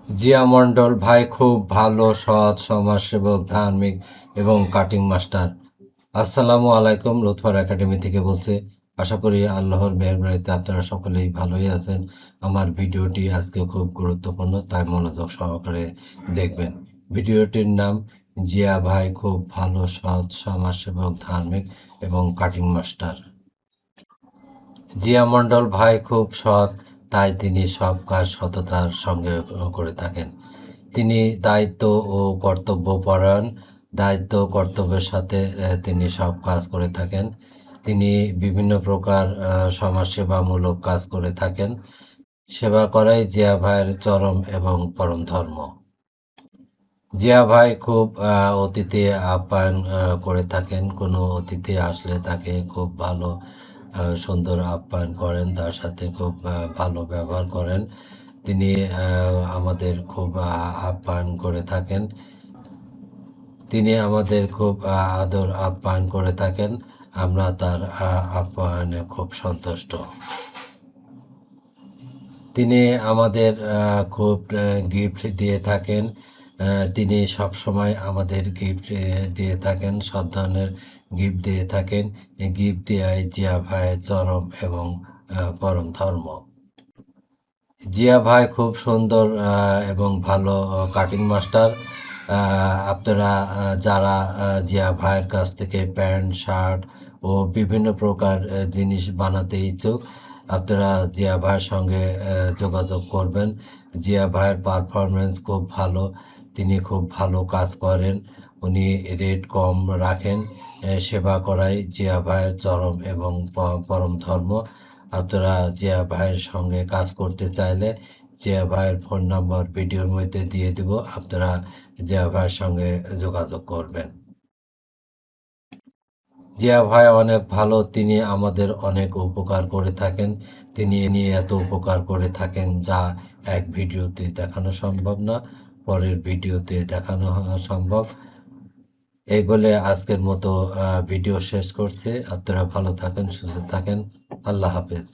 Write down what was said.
জিয়া মণ্ডল ভাই খুব ভালো, সৎ, সমাজসেবক, ধার্মিক এবং কাটিং মাস্টার। আসসালামু আলাইকুম, লুৎফর একাডেমি থেকে বলছি। আশা করি আল্লাহর মেহরবানিতে আপনারা সকলেই ভালোই আছেন। আমার ভিডিওটি আজকে খুব গুরুত্বপূর্ণ, তাই মনোযোগ সহকারে দেখবেন। ভিডিওটির নাম জিয়া ভাই খুব ভালো, সৎ, সমাজসেবক, ধার্মিক এবং কাটিং মাস্টার। জিয়া মণ্ডল ভাই খুব সৎ, তাই তিনি সব কাজ সততার সঙ্গে করে থাকেন। তিনি দায়িত্ব ও কর্তব্যপরায়ণ, দায়িত্ব কর্তব্যের সাথে তিনি সব কাজ করে থাকেন। তিনি বিভিন্ন প্রকার সমাজসেবামূলক কাজ করে থাকেন। সেবা করাই জিয়া ভাইয়ের চরম এবং পরম ধর্ম। জিয়া ভাই খুব অতিথি আপ্যায়ন করে থাকেন। কোনো অতিথি আসলে তাকে খুব ভালো সুন্দর আপ্যায়ন করেন, তার সাথে খুব ভালো ব্যবহার করেন। তিনি আমাদের খুব আপ্যায়ন করে থাকেন। তিনি আমাদের খুব আদর আপ্যায়ন করে থাকেন। আমরা তার আপ্যায়নে খুব সন্তুষ্ট। তিনি আমাদের খুব গিফট দিয়ে থাকেন। তিনি সবসময় আমাদের গিফট দিয়ে থাকেন, সব ধরনের গিফট দিয়ে থাকেন। এই গিফট দেওয়াই জিয়া ভাইয়ের চরম এবং পরম ধর্ম। জিয়া ভাই খুব সুন্দর এবং ভালো কাটিং মাস্টার। আপনারা যারা জিয়া ভাইয়ের কাছ থেকে প্যান্ট, শার্ট ও বিভিন্ন প্রকার জিনিস বানাতে ইচ্ছুক, আপনারা জিয়া ভাইয়ের সঙ্গে যোগাযোগ করবেন। জিয়া ভাইয়ের পারফরমেন্স খুব ভালো। তিনি খুব ভালো কাজ করেন। উনি রেট কম রাখেন। সেবা করাই জিয়া ভাইয়ের চরম এবং পরম ধর্ম। আপনারা জিয়া ভাইয়ের সঙ্গে কাজ করতে চাইলে জিয়া ভাইয়ের ফোন নাম্বার ভিডিওর মধ্যে দিয়ে দিব। আপনারা জিয়া ভাইয়ের সঙ্গে যোগাযোগ করবেন। জিয়া ভাই অনেক ভালো, তিনি আমাদের অনেক উপকার করে থাকেন। তিনি নিয়ে এত উপকার করে থাকেন যা এক ভিডিওতে দেখানো সম্ভব না, পরের ভিডিওতে দেখানো সম্ভব। এই বলে আজকের মতো ভিডিও শেষ করছি। আপনারা ভালো থাকেন, সুস্থ থাকেন। আল্লাহ হাফেজ।